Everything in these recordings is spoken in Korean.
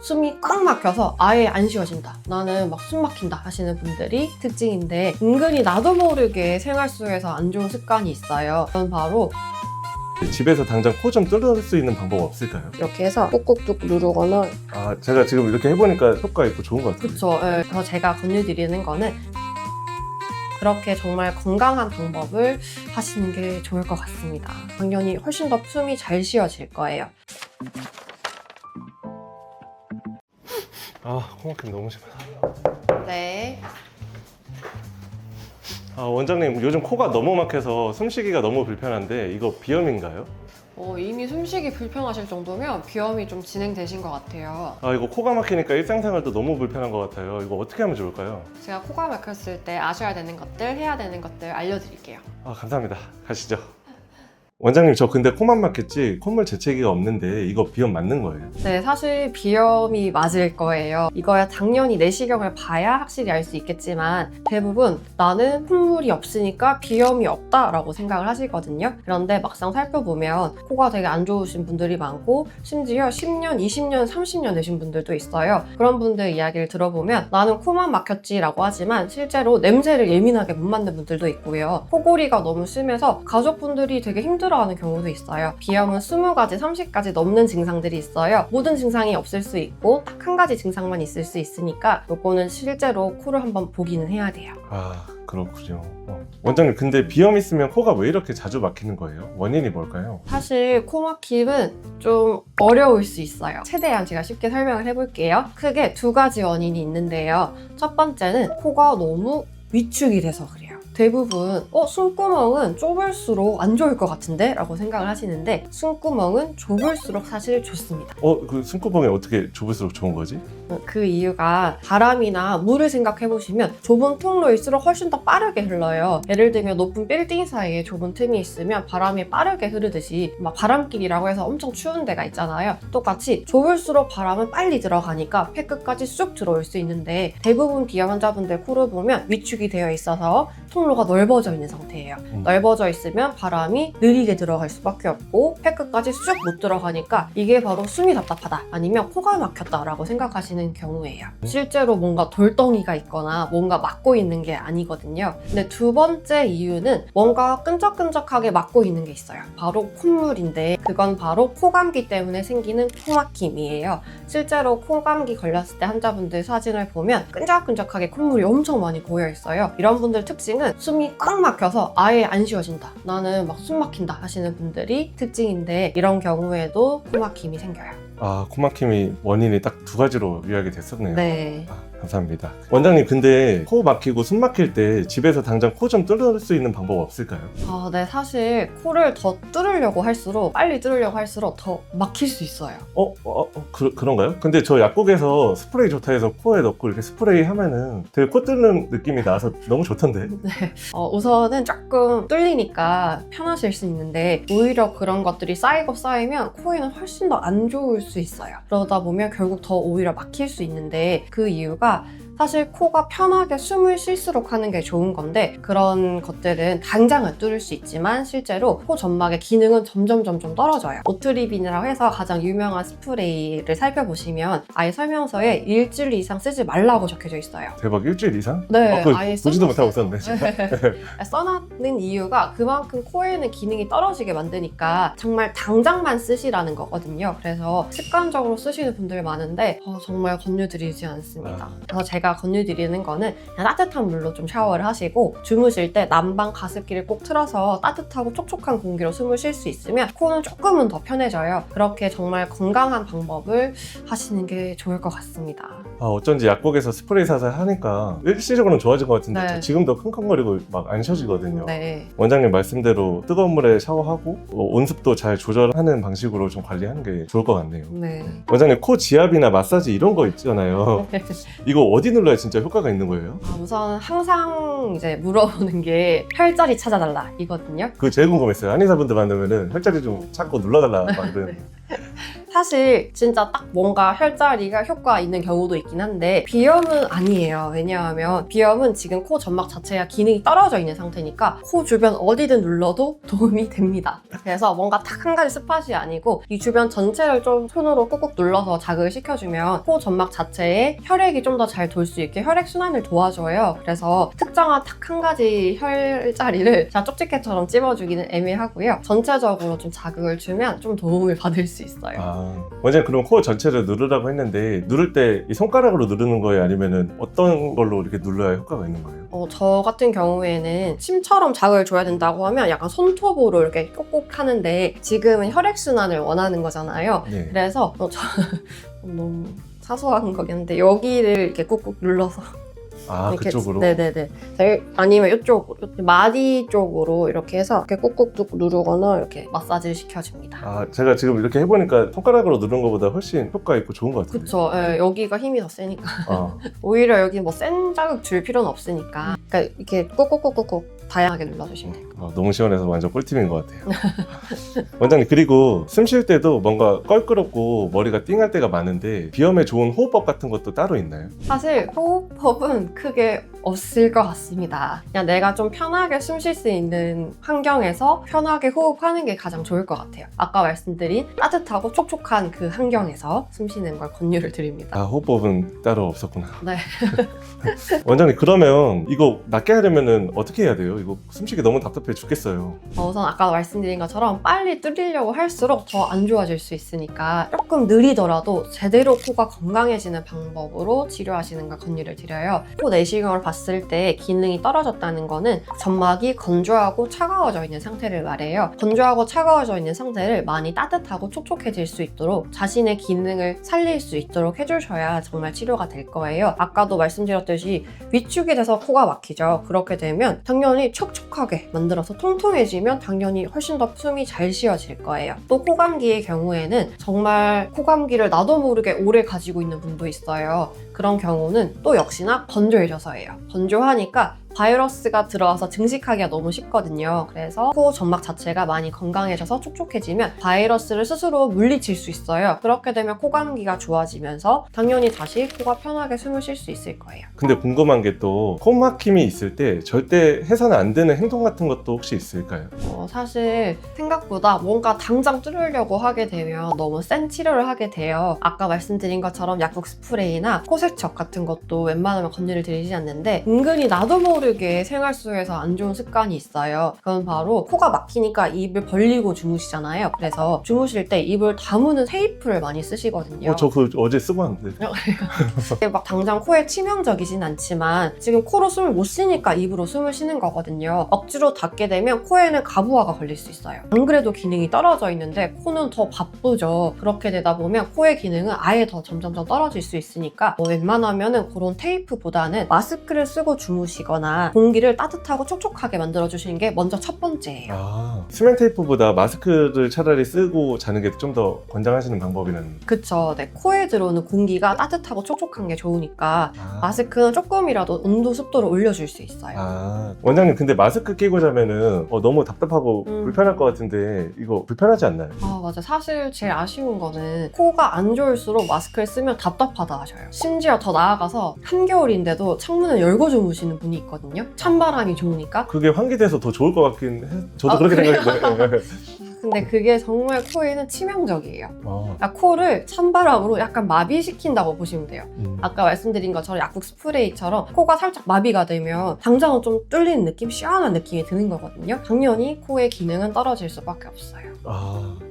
숨이 꽉 막혀서 아예 안 쉬어진다, 나는 막 숨 막힌다 하시는 분들이 특징인데, 은근히 나도 모르게 생활 속에서 안 좋은 습관이 있어요. 그건 바로 집에서 당장 코 좀 뚫을 수 있는 방법 없을까요? 이렇게 해서 꾹꾹 누르거나. 아, 제가 지금 이렇게 해보니까 효과 있고 좋은 것 같아요. 그쵸. 그래서 제가 권유드리는 거는 그렇게 정말 건강한 방법을 하시는 게 좋을 것 같습니다. 당연히 훨씬 더 숨이 잘 쉬어질 거예요. 아, 코 막힘 너무 심하다. 네. 아, 원장님, 요즘 코가 너무 막혀서 숨쉬기가 너무 불편한데 이거 비염인가요? 이미 숨쉬기 불편하실 정도면 비염이 좀 진행되신 것 같아요. 아, 이거 코가 막히니까 일상생활도 너무 불편한 것 같아요. 이거 어떻게 하면 좋을까요? 제가 코가 막혔을 때 아셔야 되는 것들, 해야 되는 것들 알려드릴게요. 아, 감사합니다. 가시죠. 원장님, 저 근데 코만 막혔지 콧물 재채기가 없는데 이거 비염 맞는 거예요? 네, 사실 비염이 맞을 거예요. 이거야 당연히 내시경을 봐야 확실히 알 수 있겠지만, 대부분 나는 콧물이 없으니까 비염이 없다라고 생각을 하시거든요. 그런데 막상 살펴보면 코가 되게 안 좋으신 분들이 많고, 심지어 10년, 20년, 30년 되신 분들도 있어요. 그런 분들 이야기를 들어보면 나는 코만 막혔지라고 하지만 실제로 냄새를 예민하게 못 맡는 분들도 있고요. 코골이가 너무 심해서 가족분들이 되게 힘들어하는 경우도 있어요. 비염은 20가지, 30가지 넘는 증상들이 있어요. 모든 증상이 없을 수 있고 딱 한 가지 증상만 있을 수 있으니까 요거는 실제로 코를 한번 보기는 해야 돼요. 아, 그렇군요. 원장님, 근데 비염 있으면 코가 왜 이렇게 자주 막히는 거예요? 원인이 뭘까요? 사실 코 막힘은 좀 어려울 수 있어요. 최대한 제가 쉽게 설명을 해볼게요. 크게 2가지 원인이 있는데요. 첫 번째는 코가 너무 위축이 돼서 그래요. 대부분 숨구멍은 좁을수록 안 좋을 것 같은데? 라고 생각을 하시는데, 숨구멍은 좁을수록 사실 좋습니다. 그 숨구멍이 어떻게 좁을수록 좋은 거지? 그 이유가 바람이나 물을 생각해보시면 좁은 통로일수록 훨씬 더 빠르게 흘러요. 예를 들면 높은 빌딩 사이에 좁은 틈이 있으면 바람이 빠르게 흐르듯이, 막 바람길이라고 해서 엄청 추운 데가 있잖아요. 똑같이 좁을수록 바람은 빨리 들어가니까 폐 끝까지 쑥 들어올 수 있는데, 대부분 비염 환자분들 코를 보면 위축이 되어 있어서 통로가 넓어져 있는 상태예요. 넓어져 있으면 바람이 느리게 들어갈 수밖에 없고 폐 끝까지 쑥 못 들어가니까 이게 바로 숨이 답답하다, 아니면 코가 막혔다라고 생각하시는 경우예요. 실제로 뭔가 돌덩이가 있거나 뭔가 막고 있는 게 아니거든요. 근데 2번째 이유는 뭔가 끈적끈적하게 막고 있는 게 있어요. 바로 콧물인데, 그건 바로 코감기 때문에 생기는 코막힘이에요. 실제로 코감기 걸렸을 때 환자분들 사진을 보면 끈적끈적하게 콧물이 엄청 많이 고여 있어요. 이런 분들 특징은 숨이 꽉 막혀서 아예 안 쉬어진다, 나는 막 숨 막힌다 하시는 분들이 특징인데, 이런 경우에도 코막힘이 생겨요. 아, 코막힘이 원인이 딱 2가지로 요약이 됐었네요. 네. 감사합니다. 원장님, 근데 코 막히고 숨 막힐 때 집에서 당장 코 좀 뚫을 수 있는 방법 없을까요? 네, 사실 코를 더 뚫으려고 할수록, 빨리 뚫으려고 할수록 더 막힐 수 있어요. 그런가요? 근데 저 약국에서 스프레이 좋다 해서 코에 넣고 이렇게 스프레이 하면은 되게 코 뚫는 느낌이 나서 너무 좋던데? 우선은 조금 뚫리니까 편하실 수 있는데, 오히려 그런 것들이 쌓이고 쌓이면 코에는 훨씬 더 안 좋을 수 있어요. 그러다 보면 결국 더 오히려 막힐 수 있는데, 그 이유가 사실 코가 편하게 숨을 쉴수록 하는 게 좋은 건데, 그런 것들은 당장은 뚫을 수 있지만 실제로 코 점막의 기능은 점점 떨어져요. 오트리빈이라고 해서 가장 유명한 스프레이를 살펴보시면 아예 설명서에 일주일 이상 쓰지 말라고 적혀져 있어요. 대박, 일주일 이상? 네, 그걸 아예 보지도 못하고 썼네, 진짜. 써놨는 이유가 그만큼 코에는 기능이 떨어지게 만드니까 정말 당장만 쓰시라는 거거든요. 그래서 습관적으로 쓰시는 분들 많은데 정말 권유드리지 않습니다. 그래서 제가 권유드리는 거는 그냥 따뜻한 물로 좀 샤워를 하시고, 주무실 때 난방 가습기를 꼭 틀어서 따뜻하고 촉촉한 공기로 숨을 쉴 수 있으면 코는 조금은 더 편해져요. 그렇게 정말 건강한 방법을 하시는 게 좋을 것 같습니다. 어쩐지 약국에서 스프레이 사서 하니까 일시적으로는 좋아진 것 같은데 네. 저 지금도 킁킁거리고 막 안 쉬어지거든요. 네. 원장님 말씀대로 뜨거운 물에 샤워하고 온습도 잘 조절하는 방식으로 좀 관리하는 게 좋을 것 같네요. 네. 원장님, 코 지압이나 마사지 이런 거 있잖아요. 이거 어디 눌러야 진짜 효과가 있는 거예요? 우선 항상 이제 물어보는 게 혈자리 찾아달라 이거든요. 그거 제일 궁금했어요. 한의사분들 만나면은 혈자리 좀 찾고 눌러달라 막 이러는. 사실 진짜 딱 뭔가 혈자리가 효과가 있는 경우도 있긴 한데 비염은 아니에요. 왜냐하면 비염은 지금 코 점막 자체가 기능이 떨어져 있는 상태니까 코 주변 어디든 눌러도 도움이 됩니다. 그래서 뭔가 딱 한 가지 스팟이 아니고 이 주변 전체를 좀 손으로 꾹꾹 눌러서 자극을 시켜주면 코 점막 자체에 혈액이 좀 더 잘 돌 수 있게 혈액 순환을 도와줘요. 그래서 특정한 딱 한 가지 혈자리를 제가 쪽집게처럼 찝어주기는 애매하고요. 전체적으로 좀 자극을 주면 좀 도움을 받을 수 있어요. 원장님 그럼 코 전체를 누르라고 했는데 누를 때 이 손가락으로 누르는 거예요? 아니면은 어떤 걸로 이렇게 눌러야 효과가 있는 거예요? 저 같은 경우에는 침처럼 자극을 줘야 된다고 하면 약간 손톱으로 이렇게 꼭꼭 하는데 지금은 혈액순환을 원하는 거잖아요. 네. 그래서 너무 사소한 거긴 한데 여기를 이렇게 꾹꾹 눌러서 이렇게, 그쪽으로? 네네네. 아니면 이쪽 마디 쪽으로 이렇게 해서 이렇게 꾹꾹 누르거나 이렇게 마사지를 시켜줍니다. 제가 지금 이렇게 해보니까 손가락으로 누른 것보다 훨씬 효과 있고 좋은 것 같아요. 그쵸. 예, 여기가 힘이 더 세니까. 오히려 여기 뭐 센 자극 줄 필요는 없으니까. 그러니까 이렇게 꾹꾹꾹꾹 다양하게 눌러주시면 돼요. 너무 시원해서 완전 꿀팁인 것 같아요. 원장님 그리고 숨 쉴 때도 뭔가 껄끄럽고 머리가 띵할 때가 많은데 비염에 좋은 호흡법 같은 것도 따로 있나요? 사실 호흡법은 크게 없을 것 같습니다. 그냥 내가 좀 편하게 숨 쉴 수 있는 환경에서 편하게 호흡하는 게 가장 좋을 것 같아요. 아까 말씀드린 따뜻하고 촉촉한 그 환경에서 숨 쉬는 걸 권유를 드립니다. 호흡법은 따로 없었구나. 네. 원장님 그러면 이거 낫게 하려면 어떻게 해야 돼요? 이거 숨쉬기 너무 답답해 죽겠어요. 우선 아까 말씀드린 것처럼 빨리 뚫리려고 할수록 더 안 좋아질 수 있으니까 조금 느리더라도 제대로 코가 건강해지는 방법으로 치료하시는 걸 권유를 드려요. 코 내시경을 봤을 때 기능이 떨어졌다는 거는 점막이 건조하고 차가워져 있는 상태를 말해요. 건조하고 차가워져 있는 상태를 많이 따뜻하고 촉촉해질 수 있도록 자신의 기능을 살릴 수 있도록 해주셔야 정말 치료가 될 거예요. 아까도 말씀드렸듯이 위축이 돼서 코가 막히죠. 그렇게 되면 당연히 촉촉하게 만들어서 통통해지면 당연히 훨씬 더 숨이 잘 쉬어질 거예요. 또 코감기의 경우에는 정말 코감기를 나도 모르게 오래 가지고 있는 분도 있어요. 그런 경우는 또 역시나 건조해져서예요. 건조하니까 바이러스가 들어와서 증식하기가 너무 쉽거든요. 그래서 코 점막 자체가 많이 건강해져서 촉촉해지면 바이러스를 스스로 물리칠 수 있어요. 그렇게 되면 코감기가 좋아지면서 당연히 다시 코가 편하게 숨을 쉴 수 있을 거예요. 근데 궁금한 게 또 코막힘이 있을 때 절대 해서는 안 되는 행동 같은 것도 혹시 있을까요? 사실 생각보다 뭔가 당장 뚫으려고 하게 되면 너무 센 치료를 하게 돼요. 아까 말씀드린 것처럼 약국 스프레이나 코세척 같은 것도 웬만하면 권유를 드리지 않는데 은근히 나도 모르게 생활 속에서 안 좋은 습관이 있어요. 그건 바로 코가 막히니까 입을 벌리고 주무시잖아요. 그래서 주무실 때 입을 다무는 테이프를 많이 쓰시거든요. 저 그거 어제 쓰고 왔는데. 막 당장 코에 치명적이진 않지만 지금 코로 숨을 못 쉬니까 입으로 숨을 쉬는 거거든요. 억지로 닫게 되면 코에는 가부화가 걸릴 수 있어요. 안 그래도 기능이 떨어져 있는데 코는 더 바쁘죠. 그렇게 되다 보면 코의 기능은 아예 더 점점점 떨어질 수 있으니까 웬만하면은 그런 테이프보다는 마스크를 쓰고 주무시거나 공기를 따뜻하고 촉촉하게 만들어주시는 게 먼저 첫 번째예요. 수면 테이프보다 마스크를 차라리 쓰고 자는 게 좀 더 권장하시는 방법이라는. 그쵸. 네, 코에 들어오는 공기가 따뜻하고 촉촉한 게 좋으니까 마스크는 조금이라도 온도 습도를 올려줄 수 있어요. 원장님 근데 마스크 끼고 자면은 너무 답답하고 불편할 것 같은데 이거 불편하지 않나요? 맞아. 사실 제일 아쉬운 거는 코가 안 좋을수록 마스크를 쓰면 답답하다 하셔요. 심지어 더 나아가서 한겨울인데도 창문을 열고 주무시는 분이 있거든요. 찬바람이 좋으니까. 그게 환기돼서 더 좋을 것 같긴 해. 저도 그렇게 생각했는데. 근데 그게 정말 코에는 치명적이에요. 그러니까 코를 찬바람으로 약간 마비시킨다고 보시면 돼요. 아까 말씀드린 것처럼 약국 스프레이처럼 코가 살짝 마비가 되면 당장은 좀 뚫리는 느낌, 시원한 느낌이 드는 거거든요. 당연히 코의 기능은 떨어질 수밖에 없어요.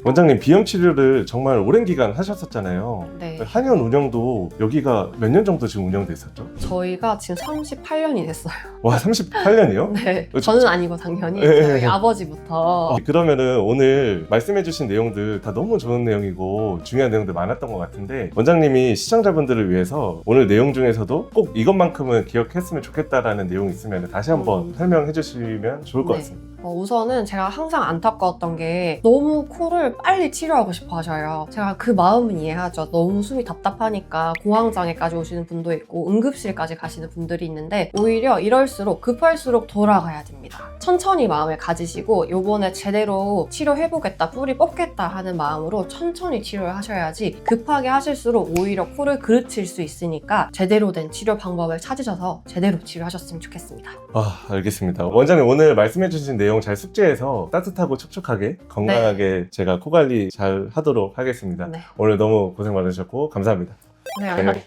원장님 비염 치료를 정말 오랜 기간 하셨었잖아요. 네. 한의원 운영도 여기가 몇 년 정도 지금 운영됐었죠? 저희가 지금 38년이 됐어요. 와 38년이요? 네. 저는 아니고 당연히 네. 저희 아버지부터. 그러면은 오늘 말씀해주신 내용들 다 너무 좋은 내용이고 중요한 내용들 많았던 것 같은데 원장님이 시청자분들을 위해서 오늘 내용 중에서도 꼭 이것만큼은 기억했으면 좋겠다라는 내용이 있으면 다시 한번 설명해 주시면 좋을 것 같습니다. 우선은 제가 항상 안타까웠던 게 너무 코를 빨리 치료하고 싶어 하셔요. 제가 그 마음은 이해하죠. 너무 숨이 답답하니까 공황장애까지 오시는 분도 있고 응급실까지 가시는 분들이 있는데 오히려 이럴수록 급할수록 돌아가야 됩니다. 천천히 마음을 가지시고 요번에 제대로 치료해 해보겠다, 뿌리 뽑겠다 하는 마음으로 천천히 치료를 하셔야지 급하게 하실수록 오히려 코를 그르칠 수 있으니까 제대로 된 치료 방법을 찾으셔서 제대로 치료하셨으면 좋겠습니다. 알겠습니다. 원장님 오늘 말씀해주신 내용 잘 숙지해서 따뜻하고 촉촉하게 건강하게 제가 코 관리 잘 하도록 하겠습니다. 네. 오늘 너무 고생 많으셨고 감사합니다. 네,